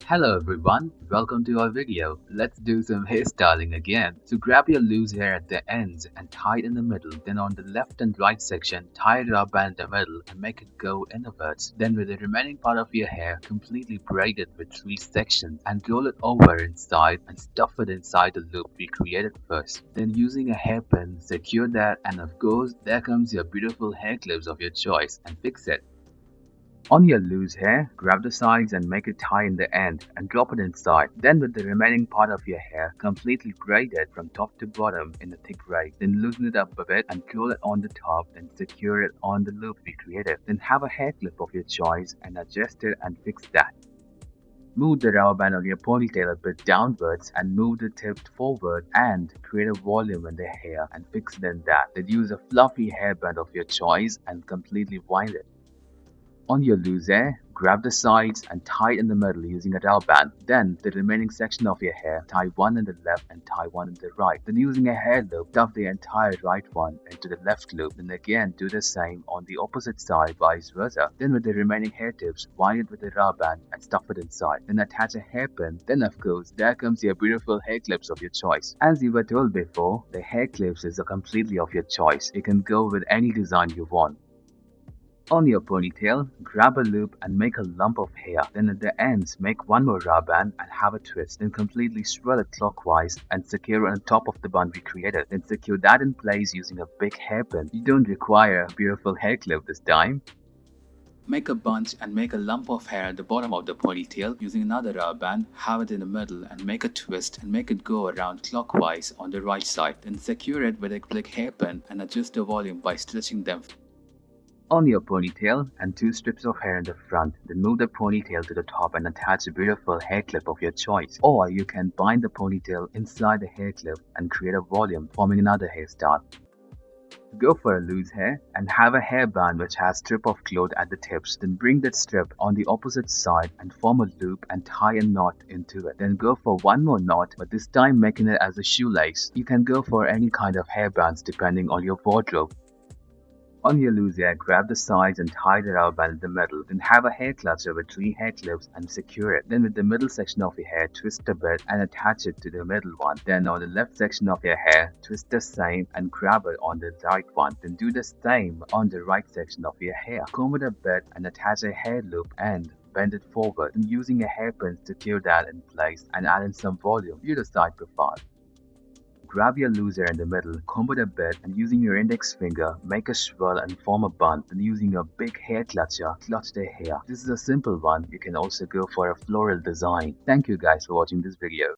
Hello everyone, welcome to our video. Let's do some hairstyling again. So grab your loose hair at the ends and tie it in the middle. Then on the left and right section, tie a rubber band in the middle and make it go inwards. Then with the remaining part of your hair, completely braid it with 3 sections and roll it over inside and stuff it inside the loop we created first. Then using a hairpin, secure that, and of course, there comes your beautiful hair clips of your choice and fix it. On your loose hair, grab the sides and make a tie in the end and drop it inside. Then with the remaining part of your hair, completely braid it from top to bottom in a thick braid. Then loosen it up a bit and curl it on the top, then secure it on the loop we created. Then have a hair clip of your choice and adjust it and fix that. Move the rubber band on your ponytail a bit downwards and move the tip forward and create a volume in the hair and fix it in that. Then use a fluffy hairband of your choice and completely wind it. On your loose hair, grab the sides and tie it in the middle using a rubber band. Then, the remaining section of your hair, tie one in the left and tie one in the right. Then using a hair loop, stuff the entire right one into the left loop. Then again, do the same on the opposite side, vice versa. Then with the remaining hair tips, wind it with a rubber band and stuff it inside. Then attach a hairpin. Then of course, there comes your beautiful hair clips of your choice. As you were told before, the hair clips is completely of your choice. You can go with any design you want. On your ponytail, grab a loop and make a lump of hair. Then at the ends, make one more rubber band and have a twist. Then completely swirl it clockwise and secure it on top of the bun we created. Then secure that in place using a big hairpin. You don't require a beautiful hair clip this time. Make a bunch and make a lump of hair at the bottom of the ponytail using another rubber band, have it in the middle and make a twist and make it go around clockwise on the right side. Then secure it with a big hairpin and adjust the volume by stretching them. On your ponytail and 2 strips of hair in the front, then move the ponytail to the top and attach a beautiful hair clip of your choice. Or you can bind the ponytail inside the hair clip and create a volume, forming another hairstyle. Go for a loose hair and have a hairband which has strip of cloth at the tips. Then bring that strip on the opposite side and form a loop and tie a knot into it. Then go for one more knot, but this time making it as a shoelace. You can go for any kind of hairbands depending on your wardrobe. On your loose hair, grab the sides and tie the rubber band in the middle. Then have a hair clutcher with 3 hair clips and secure it. Then with the middle section of your hair, twist a bit and attach it to the middle one. Then on the left section of your hair, twist the same and grab it on the right one. Then do the same on the right section of your hair. Comb it a bit and attach a hair loop and bend it forward. And using a hairpin, secure that in place and add in some volume. You decide prefer. Grab your loose hair in the middle, comb it a bit, and using your index finger, make a swirl and form a bun. Then using a big hair clutcher, clutch the hair. This is a simple one. You can also go for a floral design. Thank you guys for watching this video.